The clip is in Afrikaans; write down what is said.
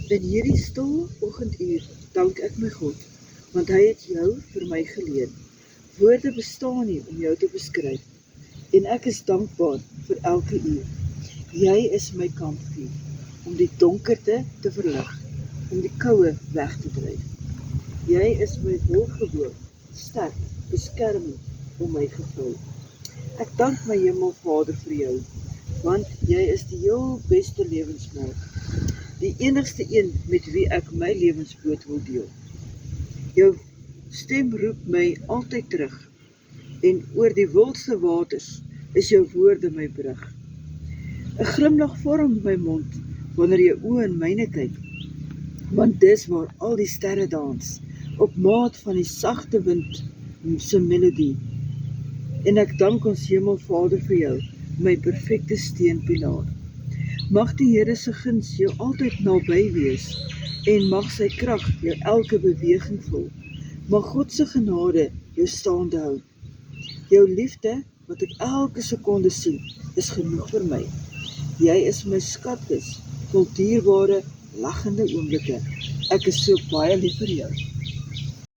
In hierdie stil oggenduur dank ek my God, want hy het jou vir my geleen. Woorde bestaan nie om jou te beskryf, en ek is dankbaar vir elke uur. Jy is my kampvuur, om die donkerte te verlig, om die koue weg te dryf. Jy is my woordgewoon, sterk, beskerming om my gevul. Ek dank my Hemelvader vir jou, want jy is die heel beste lewensmaat, die enigste een met wie ek my lewensboot wil deel. Jou stem roep my altyd terug, en oor die wildste waters is jou woorde my brug. 'n glimlag vorm my mond, wanneer jou oë in myne kyk, want dis waar al die sterre dans, op maat van die sagte wind se melodie. En ek dank ons Hemelvader vir jou, my perfekte steunpilaar. Mag die Here se guns jou altyd naby wees, en mag sy krag jou elke beweging vul. Mag God se genade jou staande hou. Jou liefde, wat ek elke sekonde sien, is genoeg vir my. Jy is my skatkis, vol dierbare, lagende oomblikke. Ek is so baie lief vir jou.